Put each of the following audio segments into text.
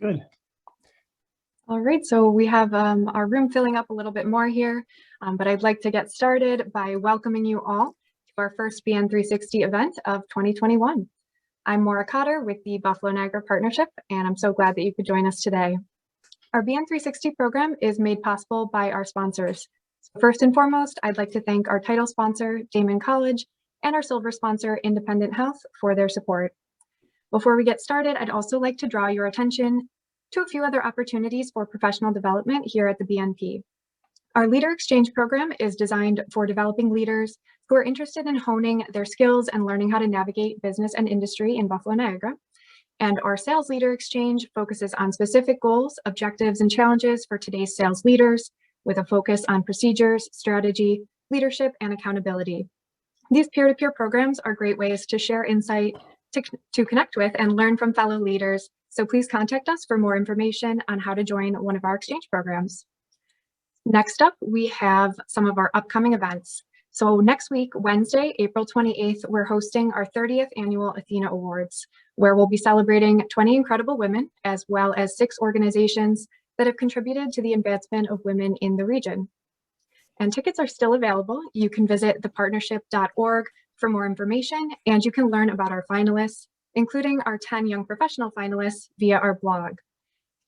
Good. All right, so we have our room filling up a little bit more here, but I'd like to get started by welcoming you all to our first BN360 event of 2021. I'm Maura Cotter with the Buffalo Niagara Partnership, and I'm so glad that you could join us today. Our BN360 program is made possible by our sponsors. So first and foremost, I'd like to thank our title sponsor, Damon College, and our silver sponsor, Independent Health, for their support. Before we get started, I'd also like to draw your attention to a few other opportunities for professional development here at the BNP. Our Leader Exchange program is designed for developing leaders who are interested in honing their skills and learning how to navigate business and industry in Buffalo Niagara. And our Sales Leader Exchange focuses on specific goals, objectives, and challenges for today's sales leaders with a focus on procedures, strategy, leadership, and accountability. These peer-to-peer programs are great ways to share insight, to connect with and learn from fellow leaders. So please contact us for more information on how to join one of our exchange programs. Next up, we have some of our upcoming events. So next week, Wednesday, April 28th, we're hosting our 30th annual Athena Awards, where we'll be celebrating 20 incredible women, as well as 6 organizations that have contributed to the advancement of women in the region. And tickets are still available. You can visit thepartnership.org for more information, and you can learn about our finalists, including our 10 young professional finalists via our blog.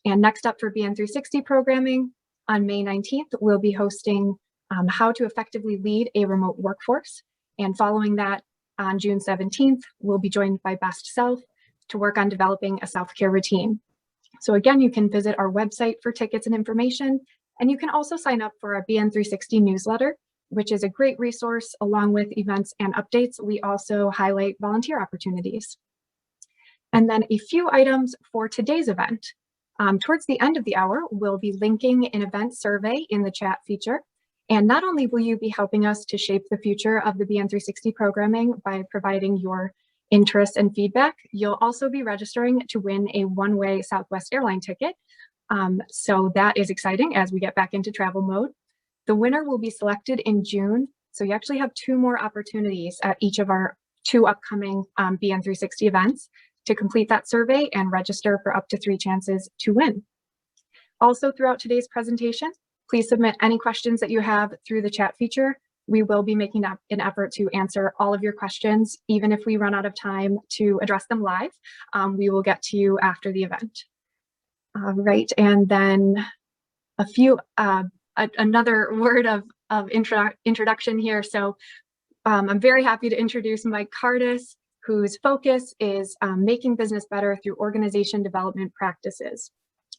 And next up for BN360 programming, on May 19th, we'll be hosting how to effectively lead a remote workforce. And following that, on June 17th, we'll be joined by Best Self to work on developing a self-care routine. So again, you can visit our website for tickets and information, and you can also sign up for our BN360 newsletter, which is a great resource along with events and updates. We also highlight volunteer opportunities. And then a few items for today's event. Towards the end of the hour, we'll be linking an event survey in the chat feature. And not only will you be helping us to shape the future of the BN360 programming by providing your interest and feedback, you'll also be registering to win a one-way Southwest airline ticket. So that is exciting as we get back into travel mode. The winner will be selected in June. So you actually have 2 more opportunities at each of our 2 upcoming BN360 events to complete that survey and register for up to 3 chances to win. Also, throughout today's presentation, please submit any questions that you have through the chat feature. We will be making an effort to answer all of your questions. Even if we run out of time to address them live, we will get to you after the event. Right, and then a few, another word of introduction here. So I'm very happy to introduce Mike Cardus, whose focus is making business better through organization development practices.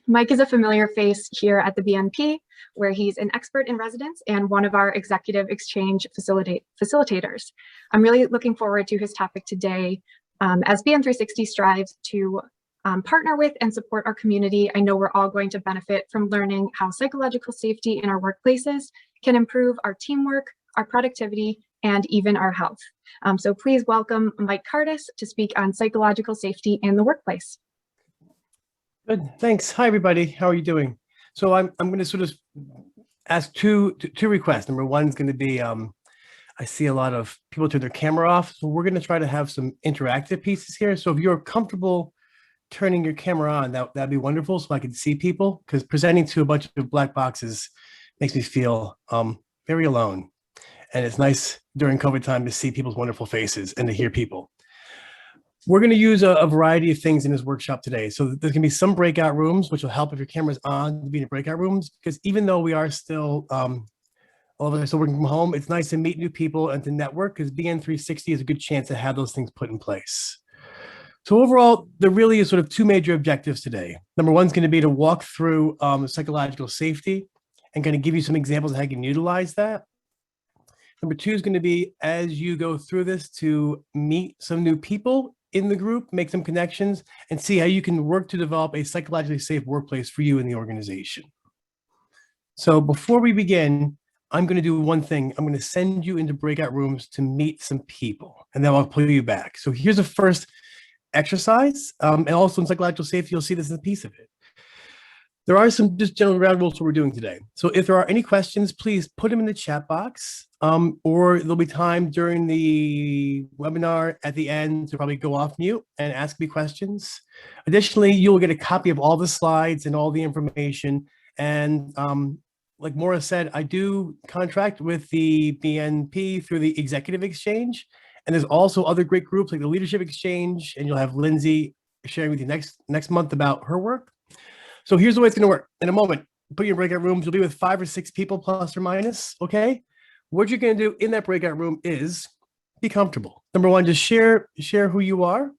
Mike is a familiar face here at the BNP, where he's an expert in residence and one of our executive exchange facilitators. I'm really looking forward to his topic today. As BN360 strives to partner with and support our community, I know we're all going to benefit from learning how psychological safety in our workplaces can improve our teamwork, our productivity, and even our health. So please welcome Mike Cardus to speak on psychological safety in the workplace. Good, thanks. Hi, everybody. How are you doing? So I'm going to sort of ask two requests. Number one is going to be, I see a lot of people turn their camera off, so we're going to try to have some interactive pieces here. So if you're comfortable turning your camera on, that'd be wonderful, so I can see people, because presenting to a bunch of black boxes makes me feel very alone. And it's nice during COVID time to see people's wonderful faces and to hear people. We're going to use a variety of things in this workshop today. So there's going to be some breakout rooms, which will help if your camera's on to be in the breakout rooms, because even though we are still all of us still working from home, it's nice to meet new people and to network, because BN360 is a good chance to have those things put in place. So overall, there really is sort of 2 major objectives today. Number one is going to be to walk through psychological safety and kind of give you some examples of how you can utilize that. Number 2 is going to be, as you go through this, to meet some new people in the group, make some connections, and see how you can work to develop a psychologically safe workplace for you in the organization. So before we begin, I'm going to do one thing. I'm going to send you into breakout rooms to meet some people, and then I'll pull you back. So here's the first exercise, and also in psychological safety, you'll see this as a piece of it. There are some just general ground rules for what we're doing today. So if there are any questions, please put them in the chat box, or there'll be time during the webinar at the end to probably go off mute and ask me questions. Additionally, you'll get a copy of all the slides and all the information. And like Maura said, I do contract with the BNP through the Executive Exchange. And there's also other great groups like the Leadership Exchange, and you'll have Lindsay sharing with you next month about her work. So here's the way it's going to work. In a moment, put your breakout rooms. You'll be with 5 or 6 people plus or minus. Okay. What you're going to do in that breakout room is be comfortable. Number one, just share who you are,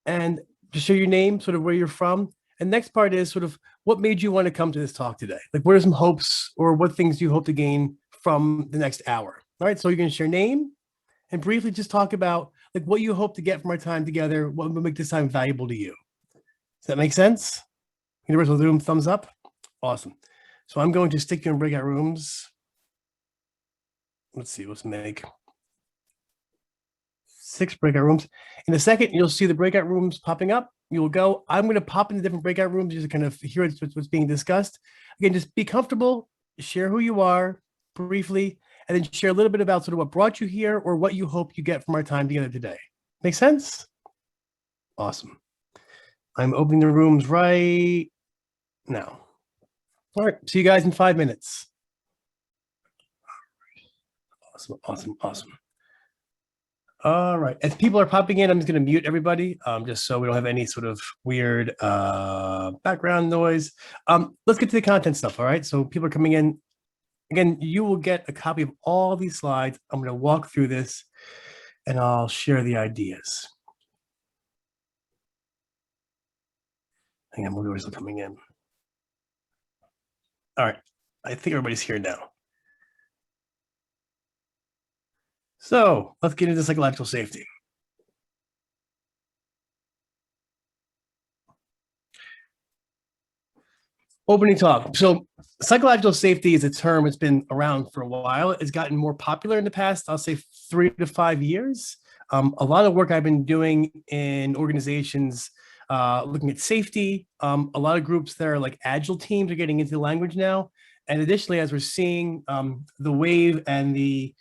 and just share your name, sort of where you're from. And next part is sort of what made you want to come to this talk today? Like, what are some hopes or what things do you hope to gain from the next hour? All right. So you're going to share name and briefly just talk about like what you hope to get from our time together. What will make this time valuable to you? Does that make sense? Universal Zoom, thumbs up. Awesome. So I'm going to stick you in breakout rooms. Let's see, let's make 6 breakout rooms. In a second, you'll see the breakout rooms popping up. You'll go, I'm going to pop into different breakout rooms just to kind of hear what's being discussed. Again, just be comfortable, share who you are briefly, and then share a little bit about sort of what brought you here or what you hope you get from our time together today. Make sense? Awesome. I'm opening the rooms right now. All right, see you guys in 5 minutes. Awesome, awesome, awesome. All right, as people are popping in, I'm just going to mute everybody, just so we don't have any sort of weird background noise. Let's get to the content stuff, all right? So people are coming in. Again, you will get a copy of all these slides. I'm going to walk through this, and I'll share the ideas. Hang on, more viewers are coming in. All right, I think everybody's here now. So let's get into psychological safety. Opening talk. So psychological safety is a term. It's been around for a while. It's gotten more popular in the past, I'll say 3 to 5 years. A lot of work I've been doing in organizations looking at safety. A lot of groups that are like agile teams are getting into the language now. And additionally, as we're seeing the wave and the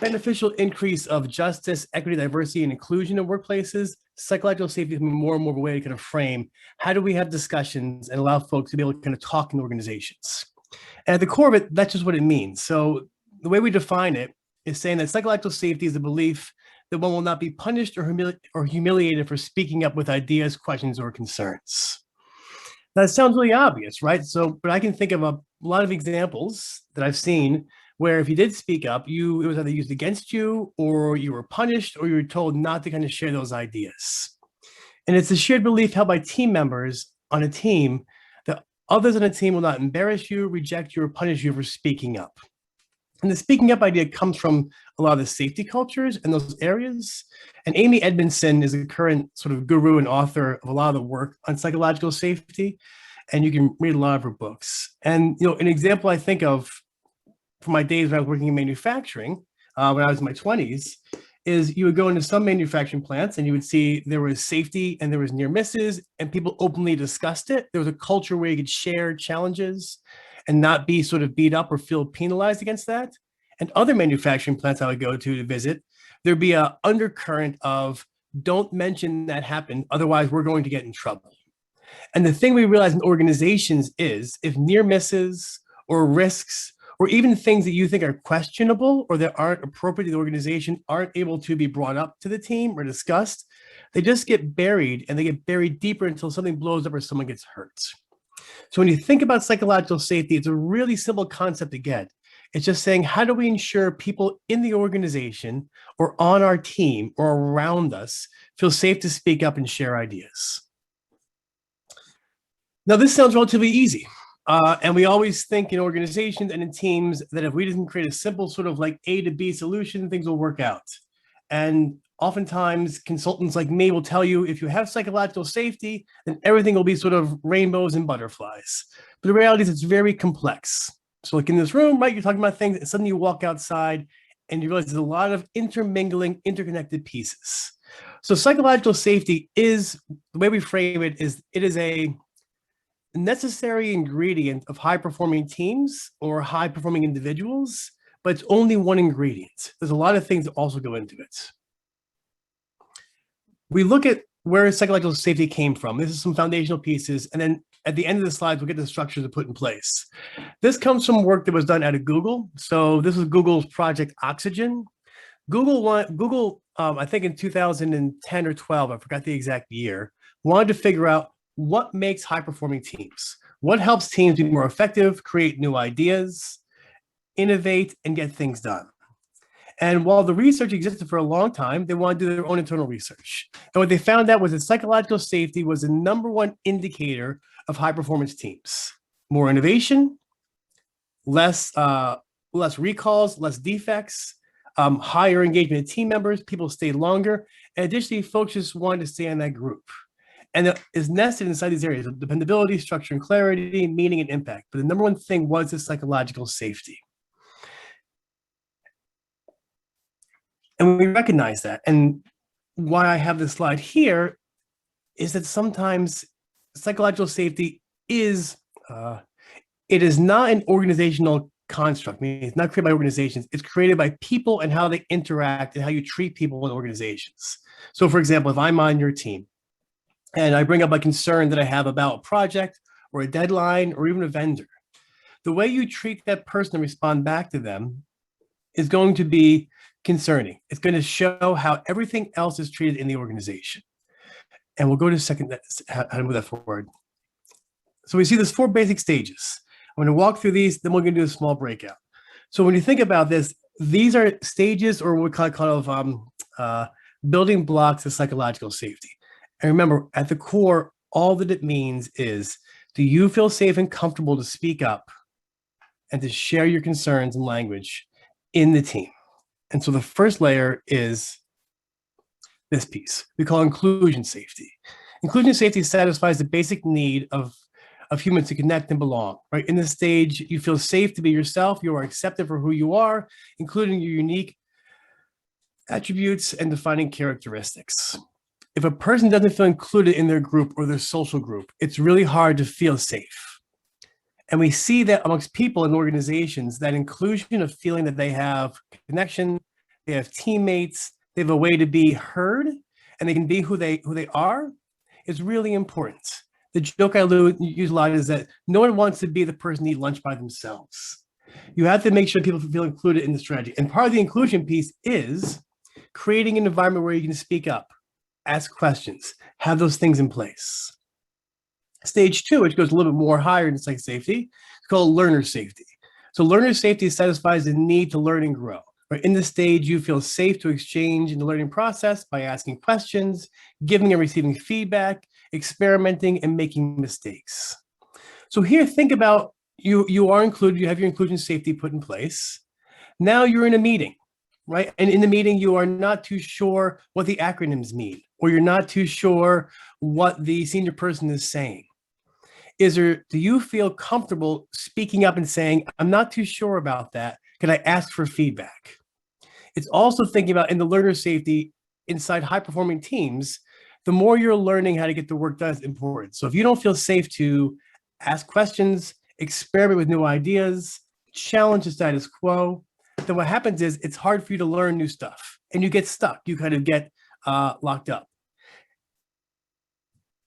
beneficial increase of justice, equity, diversity, and inclusion in workplaces, psychological safety is more and more of a way to kind of frame how do we have discussions and allow folks to be able to kind of talk in organizations. And at the core of it, that's just what it means. So the way we define it is saying that psychological safety is the belief that one will not be punished or humiliated for speaking up with ideas, questions, or concerns. Now, it sounds really obvious, right? So, but I can think of a lot of examples that I've seen where if you did speak up, it was either used against you, or you were punished, or you were told not to kind of share those ideas. And it's a shared belief held by team members on a team that others on a team will not embarrass you, reject you, or punish you for speaking up. And the speaking up idea comes from a lot of the safety cultures in those areas. And Amy Edmondson is a current sort of guru and author of a lot of the work on psychological safety. And you can read a lot of her books. And, you know, an example I think of from my days when I was working in manufacturing, when I was in my 20s, is you would go into some manufacturing plants and you would see there was safety and there was near misses, and people openly discussed it. There was a culture where you could share challenges and not be sort of beat up or feel penalized against that. And other manufacturing plants I would go to visit, there'd be an undercurrent of don't mention that happened, otherwise we're going to get in trouble. And the thing we realize in organizations is if near misses or risks or even things that you think are questionable or that aren't appropriate to the organization aren't able to be brought up to the team or discussed, they just get buried, and they get buried deeper until something blows up or someone gets hurt. So when you think about psychological safety, it's a really simple concept to get. It's just saying, how do we ensure people in the organization or on our team or around us feel safe to speak up and share ideas? Now, this sounds relatively easy. And we always think in organizations and in teams that if we just create a simple sort of like A to B solution, things will work out. And oftentimes consultants like me will tell you, if you have psychological safety, then everything will be sort of rainbows and butterflies. But the reality is it's very complex. So like in this room, right, you're talking about things and suddenly you walk outside and you realize there's a lot of intermingling, interconnected pieces. So psychological safety is, the way we frame it is a necessary ingredient of high-performing teams or high-performing individuals, but it's only one ingredient. There's a lot of things that also go into it. We look at where psychological safety came from. This is some foundational pieces, and then at the end of the slides, we'll get the structures to put in place. This comes from work that was done out of Google. So this is Google's Project Oxygen. Google, I think in 2010 or 12, I forgot the exact year, wanted to figure out what makes high-performing teams, what helps teams be more effective, create new ideas, innovate, and get things done. And while the research existed for a long time, they wanted to do their own internal research. And what they found out was that psychological safety was the #1 indicator of high-performance teams. More innovation, less recalls, less defects, higher engagement of team members, people stayed longer, and additionally, folks just wanted to stay in that group. And it is nested inside these areas of dependability, structure and clarity, meaning and impact. But the #1 thing was the psychological safety. And we recognize that. And why I have this slide here is that sometimes psychological safety is, it is not an organizational construct. I mean, it's not created by organizations. It's created by people and how they interact and how you treat people in organizations. So for example, if I'm on your team and I bring up a concern that I have about a project or a deadline or even a vendor, the way you treat that person and respond back to them is going to be concerning. It's going to show how everything else is treated in the organization. And we'll go to how to move that forward. So we see there's 4 basic stages. I'm going to walk through these, then we're going to do a small breakout. So when you think about this, these are stages or what we call building blocks of psychological safety. And remember, at the core, all that it means is, do you feel safe and comfortable to speak up and to share your concerns and language in the team? And so the first layer is this piece we call inclusion safety. Inclusion safety satisfies the basic need of humans to connect and belong, right? In this stage, you feel safe to be yourself. You are accepted for who you are, including your unique attributes and defining characteristics. If a person doesn't feel included in their group or their social group, it's really hard to feel safe. And we see that amongst people in organizations, that inclusion of feeling that they have connection, they have teammates, they have a way to be heard, and they can be who they are, is really important. The joke I use a lot is that no one wants to be the person to eat lunch by themselves. You have to make sure people feel included in the strategy. And part of the inclusion piece is creating an environment where you can speak up, ask questions, have those things in place. Stage 2, which goes a little bit more higher in psych safety, is called learner safety. So learner safety satisfies the need to learn and grow. Right? In this stage, you feel safe to exchange in the learning process by asking questions, giving and receiving feedback, experimenting, and making mistakes. So here, think about you are included, you have your inclusion safety put in place. Now you're in a meeting, right? And in the meeting, you are not too sure what the acronyms mean, or you're not too sure what the senior person is saying. Do you feel comfortable speaking up and saying, I'm not too sure about that. Can I ask for feedback? It's also thinking about in the learner safety inside high-performing teams, the more you're learning how to get the work done is important. So if you don't feel safe to ask questions, experiment with new ideas, challenge the status quo, then what happens is it's hard for you to learn new stuff and you get stuck. You kind of get locked up.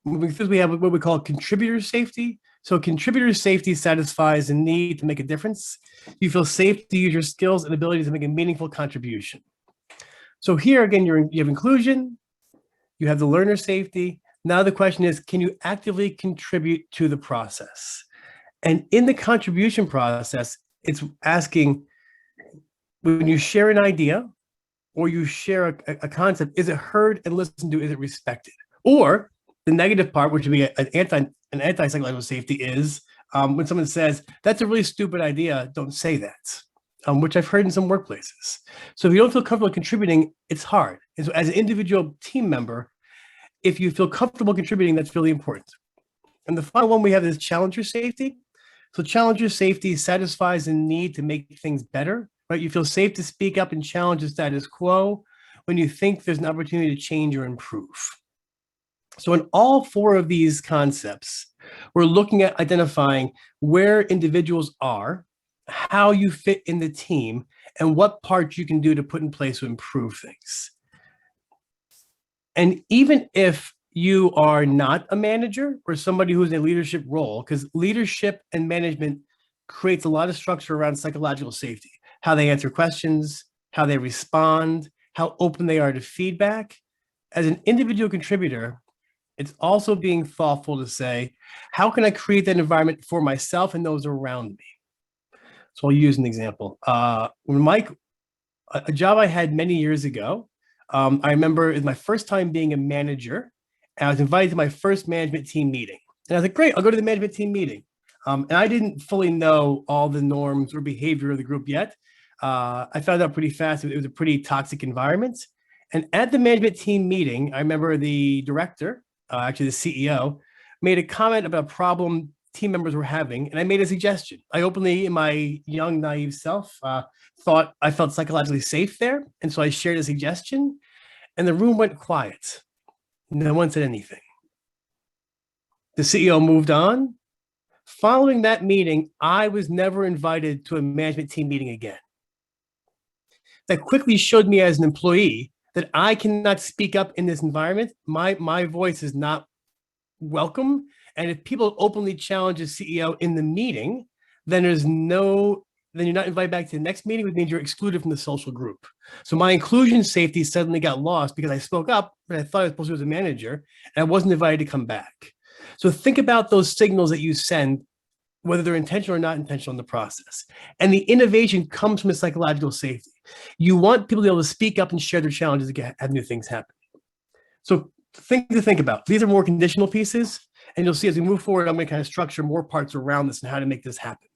Moving through, we have what we call contributor safety. So contributor safety satisfies the need to make a difference. You feel safe to use your skills and abilities to make a meaningful contribution. So here again, you have inclusion, you have the learner safety. Now the question is, can you actively contribute to the process? And in the contribution process, it's asking, when you share an idea or you share a concept, is it heard and listened to? Is it respected? Or the negative part, which would be an anti-psychological safety, is when someone says, that's a really stupid idea, don't say that, which I've heard in some workplaces. So if you don't feel comfortable contributing, it's hard. And so as an individual team member, if you feel comfortable contributing, that's really important. And the final one we have is challenger safety. So challenger safety satisfies the need to make things better, right? You feel safe to speak up and challenge the status quo when you think there's an opportunity to change or improve. So in all four of these concepts, we're looking at identifying where individuals are, how you fit in the team, and what parts you can do to put in place to improve things. And even if you are not a manager or somebody who's in a leadership role, because leadership and management creates a lot of structure around psychological safety, how they answer questions, how they respond, how open they are to feedback. As an individual contributor, it's also being thoughtful to say, how can I create that environment for myself and those around me? So I'll use an example. When Mike, a job I had many years ago, I remember it was my first time being a manager, and I was invited to my first management team meeting. And I was like, great, I'll go to the management team meeting. And I didn't fully know all the norms or behavior of the group yet. I found out pretty fast it was a pretty toxic environment. And at the management team meeting, I remember the director, actually the CEO, made a comment about a problem team members were having, and I made a suggestion. I openly, in my young, naive self, thought I felt psychologically safe there. And so I shared a suggestion, and the room went quiet. No one said anything. The CEO moved on. Following that meeting, I was never invited to a management team meeting again. That quickly showed me as an employee that I cannot speak up in this environment. My voice is not welcome. And if people openly challenge a CEO in the meeting, then then you're not invited back to the next meeting, which means you're excluded from the social group. So my inclusion safety suddenly got lost because I spoke up, but I thought I was supposed to be as a manager, and I wasn't invited to come back. So think about those signals that you send, whether they're intentional or not intentional in the process. And the innovation comes from a psychological safety. You want people to be able to speak up and share their challenges to have new things happen. So things to think about. These are more conditional pieces, and you'll see as we move forward, I'm going to kind of structure more parts around this and how to make this happen.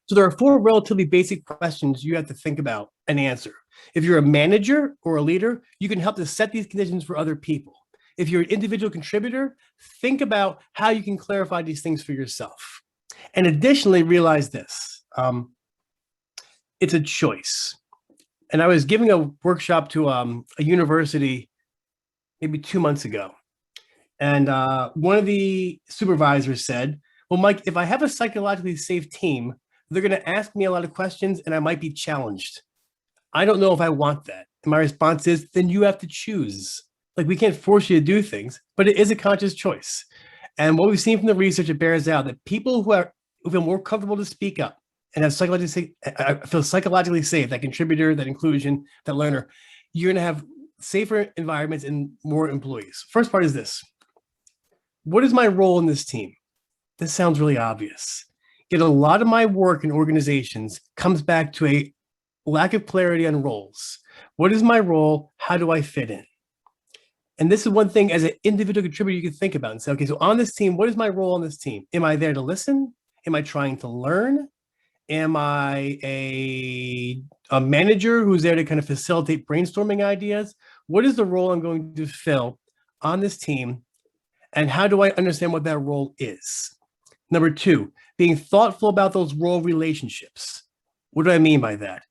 So there are four relatively basic questions you have to think about and answer. If you're a manager or a leader, you can help to set these conditions for other people. If you're an individual contributor, think about how you can clarify these things for yourself. And additionally, realize this, it's a choice. And I was giving a workshop to a university maybe 2 months ago. And one of the supervisors said, well, Mike, if I have a psychologically safe team, they're going to ask me a lot of questions and I might be challenged. I don't know if I want that. And my response is, then you have to choose. Like, we can't force you to do things, but it is a conscious choice. And what we've seen from the research, it bears out that people who feel more comfortable to speak up and have feel psychologically safe, that contributor, that inclusion, that learner, you're going to have safer environments and more employees. First part is this. What is my role in this team? This sounds really obvious. Yet a lot of my work in organizations comes back to a lack of clarity on roles. What is my role? How do I fit in? And this is one thing as an individual contributor you can think about and say, okay, so on this team, what is my role on this team? Am I there to listen? Am I trying to learn? Am I a manager who's there to kind of facilitate brainstorming ideas? What is the role I'm going to fill on this team? And how do I understand what that role is? Number two, being thoughtful about those role relationships. What do I mean by that?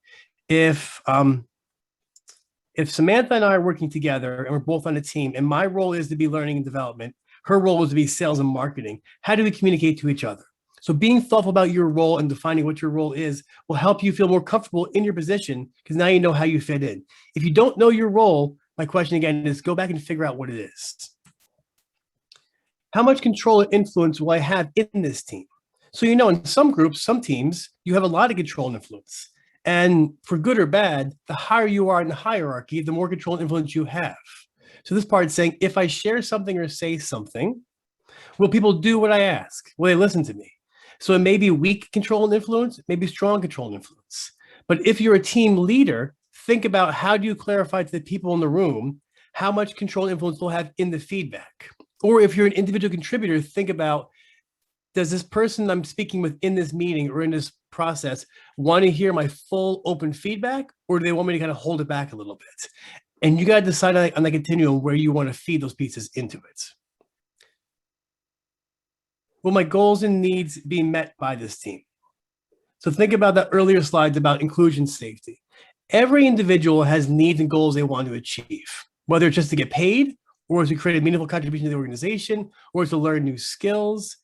If Samantha and I are working together and we're both on a team and my role is to be learning and development, her role is to be sales and marketing, how do we communicate to each other? So being thoughtful about your role and defining what your role is will help you feel more comfortable in your position because now you know how you fit in. If you don't know your role, my question again is go back and figure out what it is. How much control and influence will I have in this team? So, in some groups, some teams, you have a lot of control and influence. And for good or bad, the higher you are in the hierarchy, the more control and influence you have. So this part is saying, if I share something or say something, will people do what I ask? Will they listen to me? So it may be weak control and influence, it may be strong control and influence. But if you're a team leader, think about how do you clarify to the people in the room how much control and influence they'll have in the feedback. Or if you're an individual contributor, think about, does this person I'm speaking with in this meeting or in this process want to hear my full open feedback, or do they want me to kind of hold it back a little bit? And you got to decide on the continuum where you want to feed those pieces into it. Will my goals and needs be met by this team? So think about that earlier slides about inclusion safety. Every individual has needs and goals they want to achieve, whether it's just to get paid or is to create a meaningful contribution to the organization, or is to learn new skills?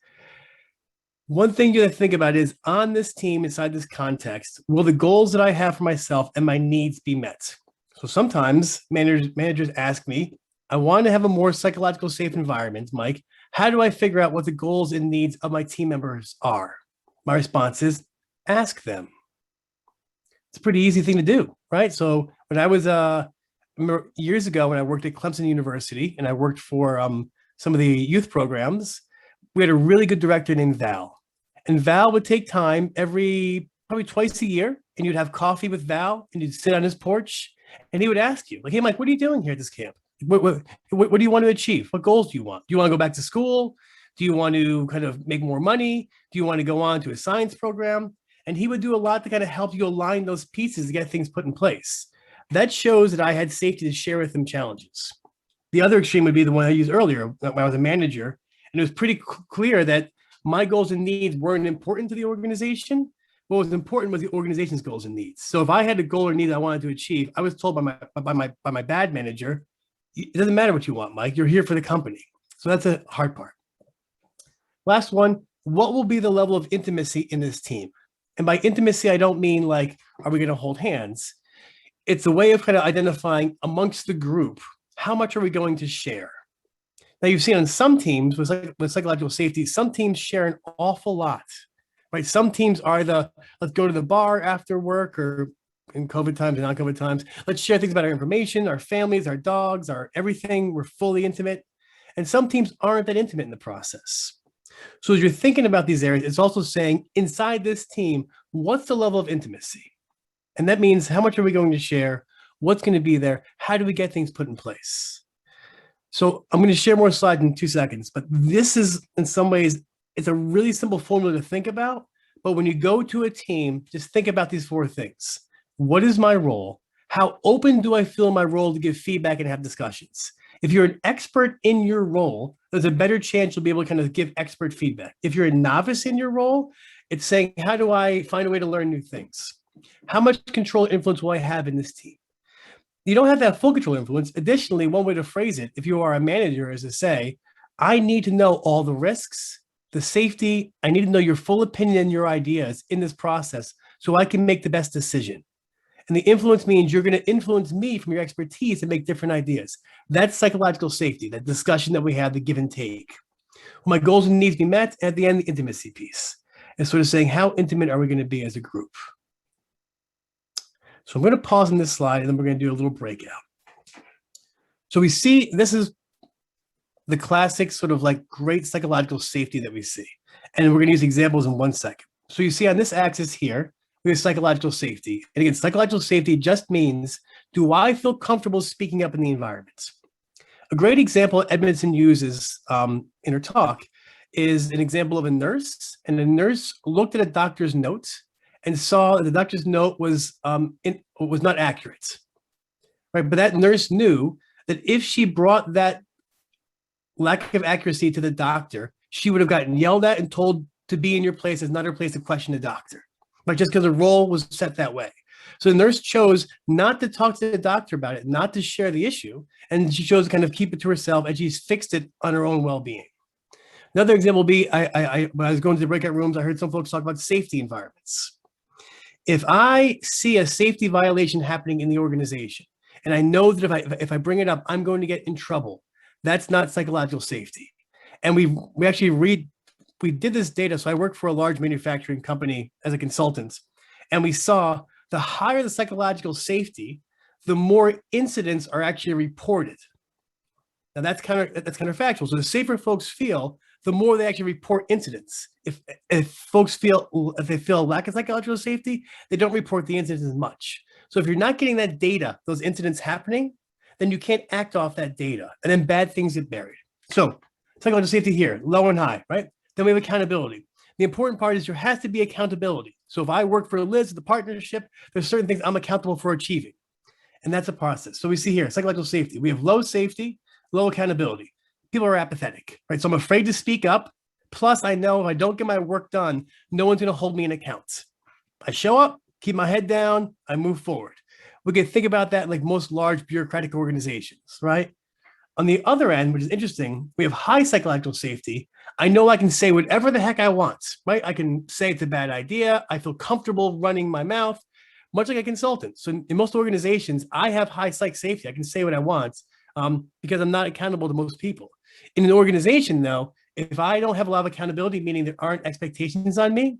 One thing you have to think about is, on this team, inside this context, will the goals that I have for myself and my needs be met? So sometimes managers ask me, I want to have a more psychological safe environment, Mike. How do I figure out what the goals and needs of my team members are? My response is, ask them. It's a pretty easy thing to do, right? So when I was years ago, when I worked at Clemson University and I worked for some of the youth programs, we had a really good director named Val. And Val would take time probably twice a year, and you'd have coffee with Val, and you'd sit on his porch, and he would ask you, like, hey, Mike, what are you doing here at this camp? What do you want to achieve? What goals do you want? Do you want to go back to school? Do you want to kind of make more money? Do you want to go on to a science program? And he would do a lot to kind of help you align those pieces to get things put in place. That shows that I had safety to share with them challenges. The other extreme would be the one I used earlier when I was a manager. And it was pretty clear that my goals and needs weren't important to the organization. What was important was the organization's goals and needs. So if I had a goal or need I wanted to achieve, I was told by my bad manager, it doesn't matter what you want, Mike, you're here for the company. So that's a hard part. Last one, what will be the level of intimacy in this team? And by intimacy, I don't mean like, are we going to hold hands? It's a way of kind of identifying amongst the group, how much are we going to share? Now, you've seen on some teams with psychological safety, some teams share an awful lot, right? Some teams are let's go to the bar after work, or in COVID times and non-COVID times, let's share things about our information, our families, our dogs, our everything. We're fully intimate. And some teams aren't that intimate in the process. So as you're thinking about these areas, it's also saying, inside this team, what's the level of intimacy? And that means, how much are we going to share? What's going to be there? How do we get things put in place? So I'm going to share more slides in 2 seconds, but this is, in some ways, it's a really simple formula to think about. But when you go to a team, just think about these 4 things. What is my role? How open do I feel in my role to give feedback and have discussions? If you're an expert in your role, there's a better chance you'll be able to kind of give expert feedback. If you're a novice in your role, it's saying, how do I find a way to learn new things? How much control and influence will I have in this team? You don't have that full control influence. Additionally, one way to phrase it, if you are a manager, is to say, I need to know all the risks, the safety. I need to know your full opinion and your ideas in this process so I can make the best decision. And the influence means you're going to influence me from your expertise and make different ideas. That's psychological safety, that discussion that we have, the give and take. My goals and needs be met, and at the end, the intimacy piece. And sort of saying, how intimate are we going to be as a group? So I'm going to pause on this slide, and then we're going to do a little breakout. So we see, this is the classic sort of like great psychological safety that we see. And we're going to use examples in 1 second. So you see on this axis here, we have psychological safety. And again, psychological safety just means, do I feel comfortable speaking up in the environment? A great example Edmondson uses in her talk is an example of a nurse. And the nurse looked at a doctor's note and saw that the doctor's note was not accurate, right? But that nurse knew that if she brought that lack of accuracy to the doctor, she would have gotten yelled at and told to be in your place. It's not her place to question the doctor, but just because the role was set that way. So the nurse chose not to talk to the doctor about it, not to share the issue, and she chose to kind of keep it to herself, and she's fixed it on her own well-being. Another example would be, when I was going to the breakout rooms, I heard some folks talk about safety environments. If I see a safety violation happening in the organization, and I know that if I bring it up, I'm going to get in trouble, that's not psychological safety. And we did this data. So I worked for a large manufacturing company as a consultant, and we saw the higher the psychological safety, the more incidents are actually reported. Now that's counterfactual. So the safer folks feel, the more they actually report incidents. If folks feel a lack of psychological safety, they don't report the incidents as much. So if you're not getting that data, those incidents happening, then you can't act off that data, and then bad things get buried. So psychological safety here, low and high, right? Then we have accountability. The important part is there has to be accountability. So if I work for Liz, the partnership, there's certain things I'm accountable for achieving. And that's a process. So we see here, psychological safety. We have low safety, low accountability. People are apathetic, right? So I'm afraid to speak up. Plus, I know if I don't get my work done, no one's going to hold me in account. I show up, keep my head down, I move forward. We can think about that like most large bureaucratic organizations, right? On the other end, which is interesting, we have high psychological safety. I know I can say whatever the heck I want, right? I can say it's a bad idea. I feel comfortable running my mouth, much like a consultant. So in most organizations, I have high psych safety. I can say what I want because I'm not accountable to most people. In an organization, though, if I don't have a lot of accountability, meaning there aren't expectations on me,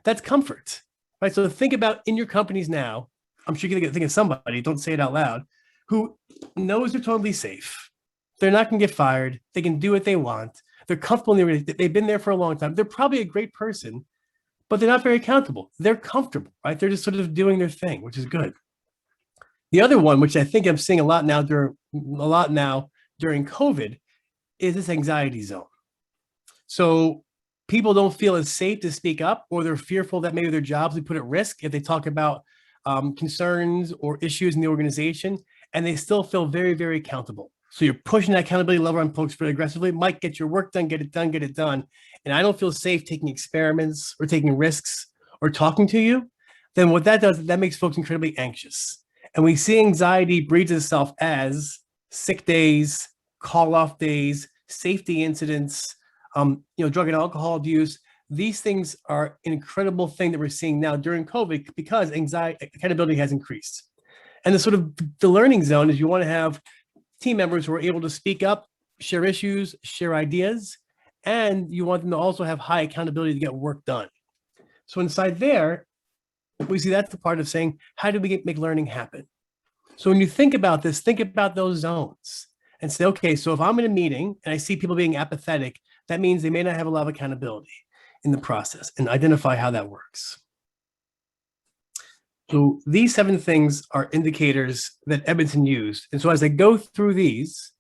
that's comfort, right? So think about in your companies now, I'm sure you're going to think of somebody, don't say it out loud, who knows they're totally safe. They're not going to get fired. They can do what they want. They're comfortable. They've been there for a long time. They're probably a great person, but they're not very accountable. They're comfortable, right? They're just sort of doing their thing, which is good. The other one, which I think I'm seeing a lot now during COVID, is this anxiety zone. So people don't feel as safe to speak up, or they're fearful that maybe their jobs will be put at risk if they talk about concerns or issues in the organization, and they still feel very, very accountable. So you're pushing that accountability lever on folks very aggressively. Mike, get your work done, get it done, get it done. And I don't feel safe taking experiments or taking risks or talking to you. Then what that does, that makes folks incredibly anxious. And we see anxiety breeds itself as sick days, call off days, safety incidents, drug and alcohol abuse. These things are an incredible thing that we're seeing now during COVID because accountability has increased. And the learning zone is you want to have team members who are able to speak up, share issues, share ideas, and you want them to also have high accountability to get work done. So inside there, we see that's the part of saying, how do we make learning happen? So when you think about this, think about those zones and say, okay, so if I'm in a meeting and I see people being apathetic, that means they may not have a lot of accountability in the process, and identify how that works. So these 7 things are indicators that Edmondson used. And so as I go through these,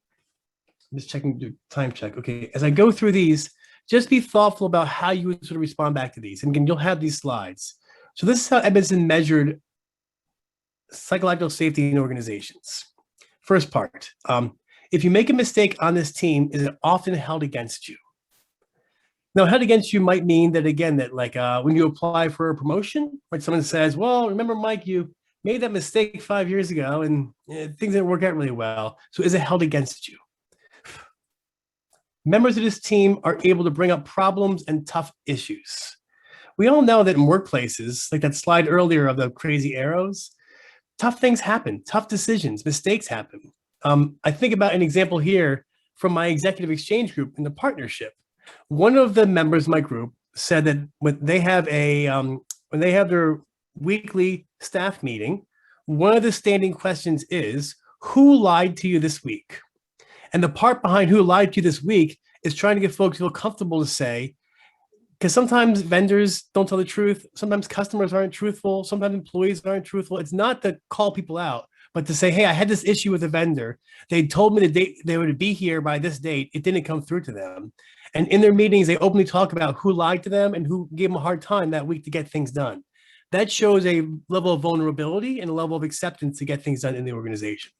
I'm just checking the time check. Okay, as I go through these, just be thoughtful about how you would sort of respond back to these. And again, you'll have these slides. So this is how Edmondson measured psychological safety in organizations. First part, if you make a mistake on this team, is it often held against you? Now, held against you might mean that, again, that like when you apply for a promotion, when someone says, well, remember, Mike, you made that mistake 5 years ago and things didn't work out really well. So is it held against you? Members of this team are able to bring up problems and tough issues. We all know that in workplaces, like that slide earlier of the crazy arrows, tough things happen, tough decisions, mistakes happen. I think about an example here from my executive exchange group in the partnership. One of the members of my group said that when they have their weekly staff meeting, one of the standing questions is, who lied to you this week? And the part behind who lied to you this week is trying to get folks to feel comfortable to say, because sometimes vendors don't tell the truth. Sometimes customers aren't truthful. Sometimes employees aren't truthful. It's not to call people out, but to say, hey, I had this issue with a vendor. They told me that they would be here by this date. It didn't come through to them. And in their meetings, they openly talk about who lied to them and who gave them a hard time that week to get things done. That shows a level of vulnerability and a level of acceptance to get things done in the organization.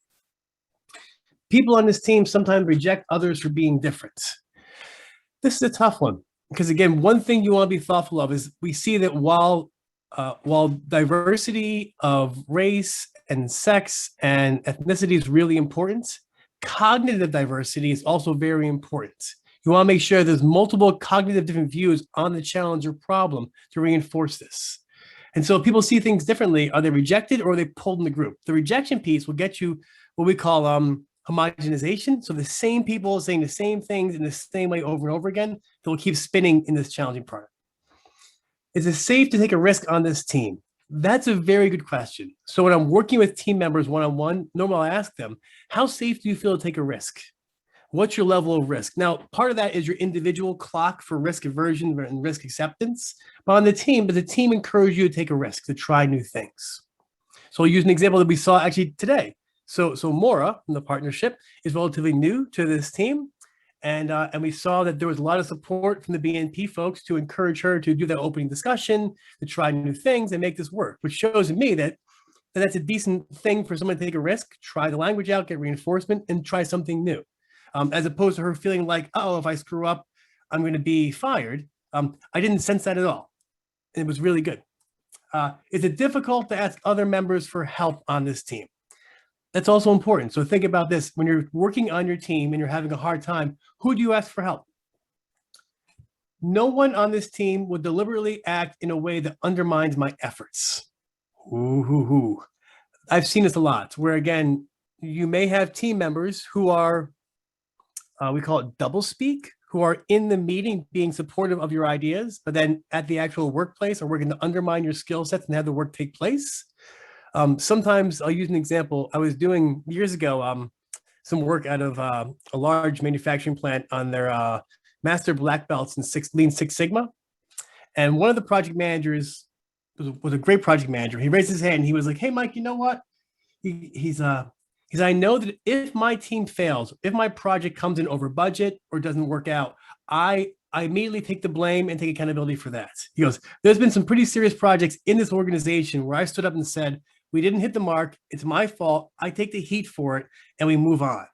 People on this team sometimes reject others for being different. This is a tough one because, again, one thing you want to be thoughtful of is we see that while diversity of race and sex and ethnicity is really important, cognitive diversity is also very important. You want to make sure there's multiple cognitive different views on the challenge or problem to reinforce this. And so if people see things differently, are they rejected or are they pulled in the group? The rejection piece will get you what we call homogenization. So the same people saying the same things in the same way over and over again, that will keep spinning in this challenging part. Is it safe to take a risk on this team? That's a very good question. So when I'm working with team members one-on-one, normally I ask them, how safe do you feel to take a risk? What's your level of risk? Now, part of that is your individual clock for risk aversion and risk acceptance. But on the team, does the team encourage you to take a risk, to try new things? So I'll use an example that we saw actually today. So Maura from the partnership is relatively new to this team. And we saw that there was a lot of support from the BNP folks to encourage her to do that opening discussion, to try new things and make this work, which shows in me that that's a decent thing for someone to take a risk, try the language out, get reinforcement, and try something new. As opposed to her feeling like, oh, if I screw up, I'm going to be fired. I didn't sense that at all. It was really good. Is it difficult to ask other members for help on this team? That's also important. So think about this. When you're working on your team and you're having a hard time, who do you ask for help? No one on this team would deliberately act in a way that undermines my efforts. Ooh. I've seen this a lot, where again, you may have team members who are, we call it double speak, who are in the meeting being supportive of your ideas, but then at the actual workplace are working to undermine your skill sets and have the work take place. Sometimes I'll use an example. I was doing years ago some work out of a large manufacturing plant on their master black belts in Lean Six Sigma. And one of the project managers was a great project manager. He raised his hand and he was like, "Hey, Mike, you know what? He's I know that if my team fails, if my project comes in over budget or doesn't work out, I immediately take the blame and take accountability for that." He goes, "There's been some pretty serious projects in this organization where I stood up and said, we didn't hit the mark. It's my fault. I take the heat for it and we move on."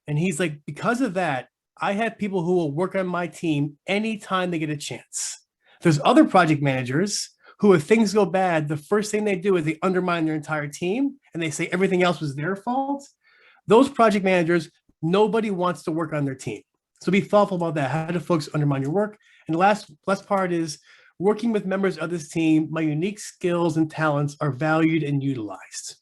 And he's like, because of that, I have people who will work on my team anytime they get a chance. There's other project managers who, if things go bad, the first thing they do is they undermine their entire team and they say everything else was their fault. Those project managers, nobody wants to work on their team. So be thoughtful about that. How do folks undermine your work? And the last part is working with members of this team. My unique skills and talents are valued and utilized.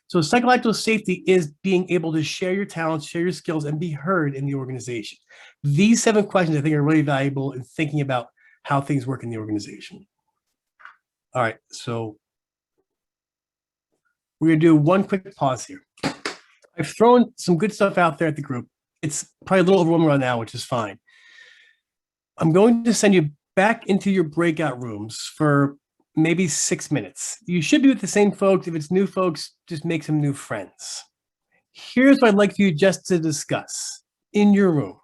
So psychological safety is being able to share your talents, share your skills, and be heard in the organization. These 7 questions I think are really valuable in thinking about how things work in the organization. All right, so we're gonna do one quick pause here. I've thrown some good stuff out there at the group. It's probably a little overwhelming right now, which is fine. I'm going to send you back into your breakout rooms for maybe 6 minutes. You should be with the same folks. If it's new folks, just make some new friends. Here's what I'd like you just to discuss in your room.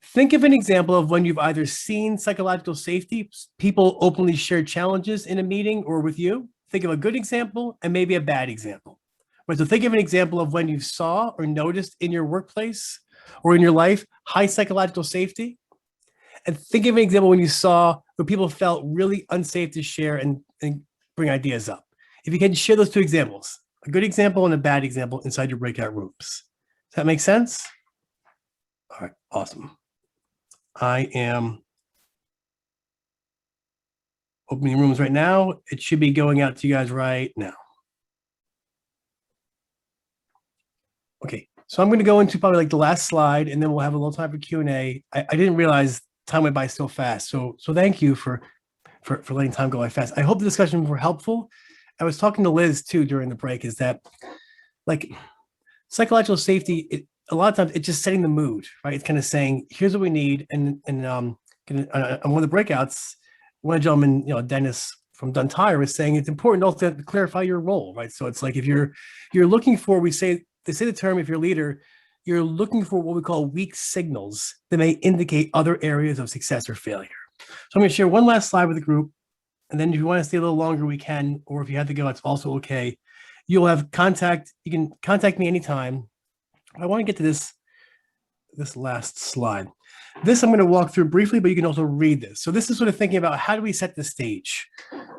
Think of an example of when you've either seen psychological safety, people openly share challenges in a meeting or with you. Think of a good example and maybe a bad example. Right, so think of an example of when you saw or noticed in your workplace or in your life high psychological safety. And think of an example when you saw where people felt really unsafe to share and bring ideas up. If you can share those 2 examples, a good example and a bad example inside your breakout rooms. Does that make sense? All right, awesome. I am opening rooms right now. It should be going out to you guys right now. Okay, so I'm going to go into probably like the last slide, and then we'll have a little time for Q&A. I didn't realize time went by so fast. So thank you for letting time go by fast. I hope the discussions were helpful. I was talking to Liz too during the break, is that like psychological safety, a lot of times it's just setting the mood, right? It's kind of saying, here's what we need. And on one of the breakouts, one gentleman, Dennis from Duntire, was saying it's important also to clarify your role, right? So it's like if you're looking for, they say the term, if you're a leader, you're looking for what we call weak signals that may indicate other areas of success or failure. So I'm going to share one last slide with the group. And then if you want to stay a little longer, we can, or if you have to go, it's also okay. You'll have contact. You can contact me anytime. I want to get to this last slide. This I'm going to walk through briefly, but you can also read this. So this is sort of thinking about how do we set the stage,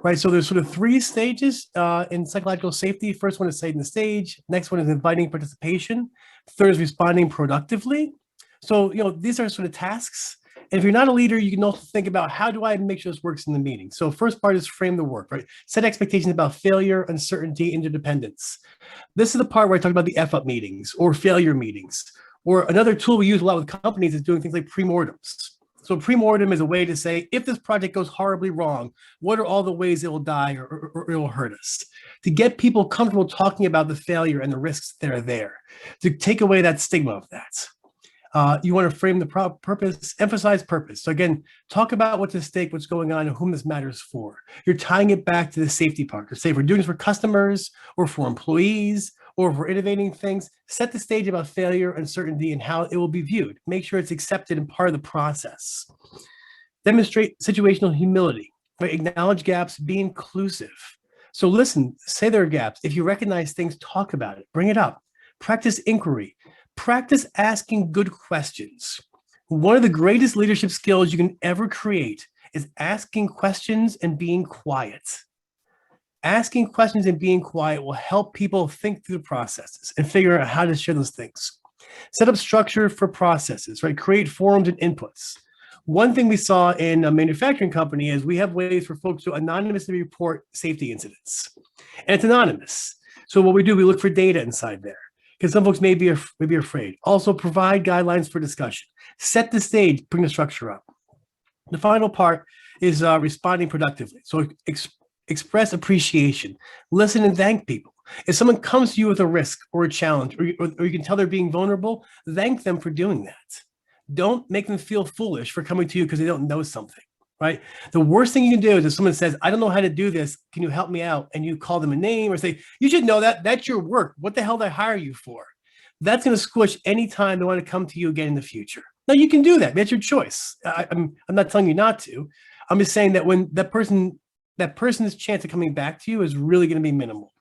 right? So there's sort of 3 stages in psychological safety. First one is setting the stage. Next one is inviting participation. Third is responding productively. So, these are sort of tasks. And if you're not a leader, you can also think about how do I make sure this works in the meeting? So first part is frame the work, right? Set expectations about failure, uncertainty, interdependence. This is the part where I talk about the F-up meetings or failure meetings. Or another tool we use a lot with companies is doing things like premortems. So premortem is a way to say, if this project goes horribly wrong, what are all the ways it will die or it will hurt us? To get people comfortable talking about the failure and the risks that are there, to take away that stigma of that. You want to frame the purpose, emphasize purpose. So again, talk about what's at stake, what's going on, and whom this matters for. You're tying it back to the safety part. Say if we're doing this for customers or for employees, or if we're innovating things, set the stage about failure, uncertainty, and how it will be viewed. Make sure it's accepted and part of the process. Demonstrate situational humility, right? Acknowledge gaps, be inclusive. So listen, say there are gaps. If you recognize things, talk about it, bring it up. Practice inquiry. Practice asking good questions. One of the greatest leadership skills you can ever create is asking questions and being quiet. Asking questions and being quiet will help people think through the processes and figure out how to share those things. Set up structure for processes, right? Create forums and inputs. One thing we saw in a manufacturing company is we have ways for folks to anonymously report safety incidents. And it's anonymous. So what we do, we look for data inside there because some folks may be afraid. Also provide guidelines for discussion. Set the stage, bring the structure up. The final part is responding productively. So express appreciation, listen and thank people. If someone comes to you with a risk or a challenge, or you can tell they're being vulnerable, thank them for doing that. Don't make them feel foolish for coming to you because they don't know something, right? The worst thing you can do is if someone says, I don't know how to do this, can you help me out? And you call them a name or say, you should know that, that's your work. What the hell did I hire you for? That's going to squish any time they want to come to you again in the future. Now you can do that. That's your choice. I'm not telling you not to. I'm just saying that when that person's chance of coming back to you is really going to be minimal.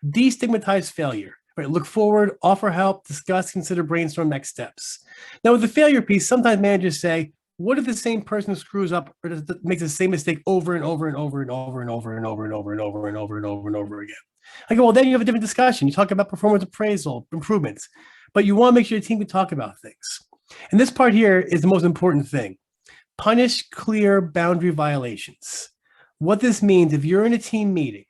Destigmatize failure. Right, look forward, offer help, discuss, consider, brainstorm next steps. Now, with the failure piece, sometimes managers say, what if the same person screws up or makes the same mistake over and over and over and over and over and over and over and over and over and over and over again? I go, well, then you have a different discussion. You talk about performance appraisal, improvements, but you want to make sure your team can talk about things. And this part here is the most important thing. Punish clear boundary violations. What this means, if you're in a team meeting,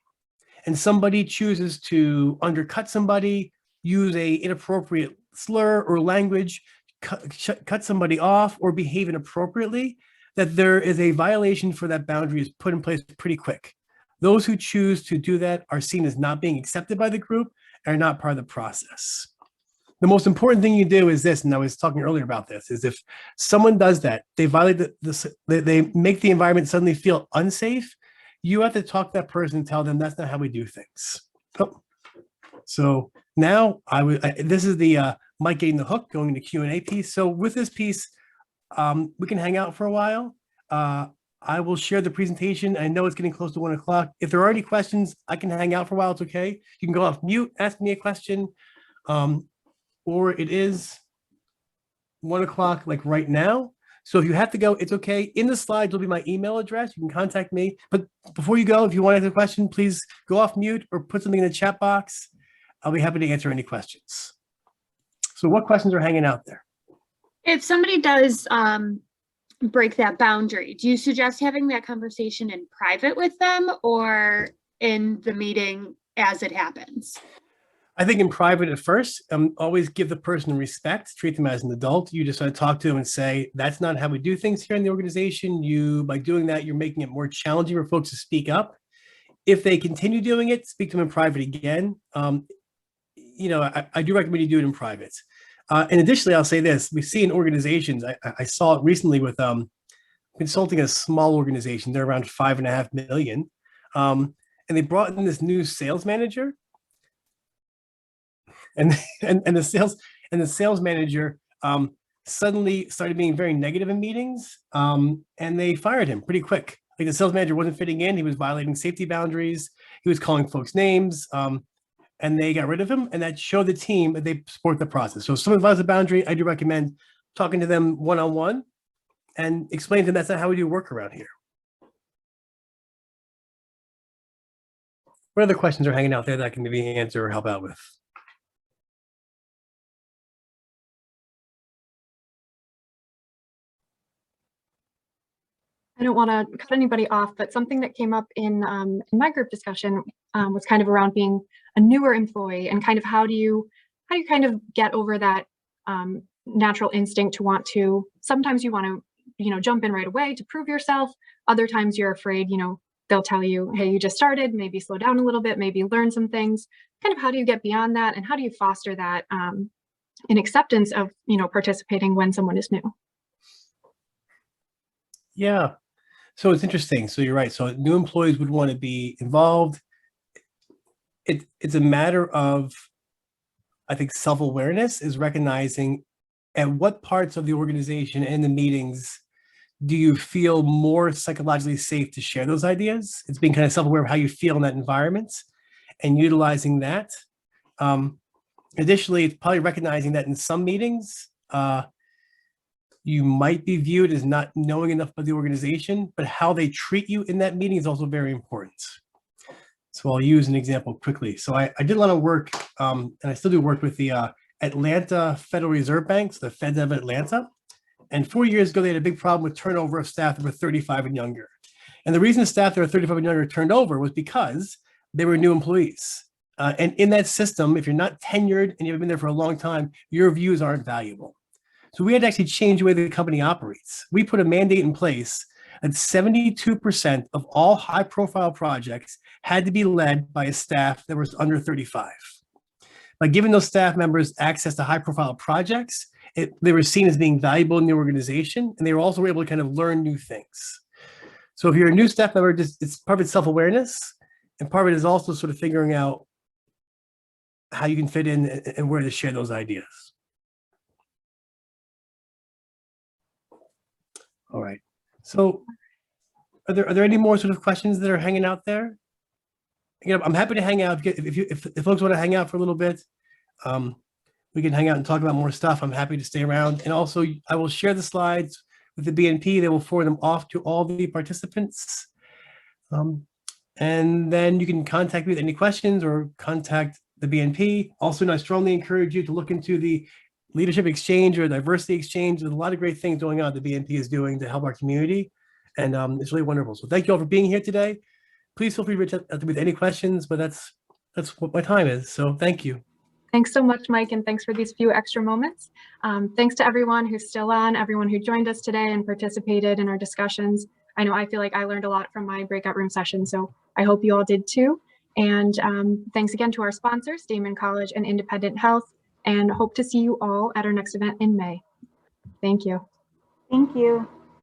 and somebody chooses to undercut somebody, use a inappropriate slur or language, cut somebody off or behave inappropriately, that there is a violation for that boundary is put in place pretty quick. Those who choose to do that are seen as not being accepted by the group and are not part of the process. The most important thing you do is this, and I was talking earlier about this, is if someone does that, they violate they make the environment suddenly feel unsafe, you have to talk to that person and tell them that's not how we do things. Oh. So now this is the Mike getting the hook, going to Q&A piece. So with this piece, we can hang out for a while. I will share the presentation. I know it's getting close to 1 o'clock. If there are any questions, I can hang out for a while. It's okay. You can go off mute, ask me a question, or it is 1 o'clock like right now. So if you have to go, it's okay. In the slides will be my email address. You can contact me. But before you go, if you want to ask a question, please go off mute or put something in the chat box. I'll be happy to answer any questions. So what questions are hanging out there? If somebody does break that boundary, do you suggest having that conversation in private with them or in the meeting as it happens? I think in private at first, always give the person respect, treat them as an adult. You just want to talk to them and say, that's not how we do things here in the organization. By doing that, you're making it more challenging for folks to speak up. If they continue doing it, speak to them in private again. I do recommend you do it in private. And additionally, I'll say this, we see in organizations, I saw it recently with consulting a small organization, they're around 5.5 million. And they brought in this new sales manager. And the sales manager suddenly started being very negative in meetings, and they fired him pretty quick. Like the sales manager wasn't fitting in, he was violating safety boundaries, he was calling folks names, and they got rid of him, and that showed the team that they support the process. So if someone violates a boundary, I do recommend talking to them one-on-one and explain to them that's not how we do work around here. What other questions are hanging out there that I can maybe answer or help out with? I don't want to cut anybody off, but something that came up in my group discussion was kind of around being a newer employee and kind of how do you kind of get over that natural instinct to want to, sometimes you want to, jump in right away to prove yourself. Other times you're afraid, they'll tell you, hey, you just started, maybe slow down a little bit, maybe learn some things. Kind of how do you get beyond that? And how do you foster that in acceptance of, participating when someone is new? Yeah. So it's interesting. So you're right. So new employees would want to be involved. It's a matter of, I think, self-awareness is recognizing at what parts of the organization and the meetings do you feel more psychologically safe to share those ideas? It's being kind of self-aware of how you feel in that environment and utilizing that. Additionally, it's probably recognizing that in some meetings, you might be viewed as not knowing enough about the organization, but how they treat you in that meeting is also very important. So I'll use an example quickly. So I did a lot of work, and I still do work with the Atlanta Federal Reserve Banks, the Fed of Atlanta. And 4 years ago, they had a big problem with turnover of staff that were 35 and younger. And the reason the staff that were 35 and younger turned over was because they were new employees. And in that system, if you're not tenured and you've been there for a long time, your views aren't valuable. So we had to actually change the way the company operates. We put a mandate in place that 72% of all high-profile projects had to be led by a staff that was under 35. By giving those staff members access to high-profile projects, they were seen as being valuable in the organization, and they were also able to kind of learn new things. So if you're a new staff member, it's part of it's self-awareness, and part of it is also sort of figuring out how you can fit in and where to share those ideas. All right. So are there any more sort of questions that are hanging out there? Again, I'm happy to hang out. If folks want to hang out for a little bit, we can hang out and talk about more stuff. I'm happy to stay around. And also, I will share the slides with the BNP. They will forward them off to all the participants. And then you can contact me with any questions or contact the BNP. Also, I strongly encourage you to look into the Leadership Exchange or Diversity Exchange. There's a lot of great things going on that the BNP is doing to help our community. And it's really wonderful. So thank you all for being here today. Please feel free to reach out with any questions, but that's what my time is. So thank you. Thanks so much, Mike, and thanks for these few extra moments. Thanks to everyone who's still on, everyone who joined us today and participated in our discussions. I know I feel like I learned a lot from my breakout room session, so I hope you all did too. And thanks again to our sponsors, Damon College and Independent Health, and hope to see you all at our next event in May. Thank you. Thank you.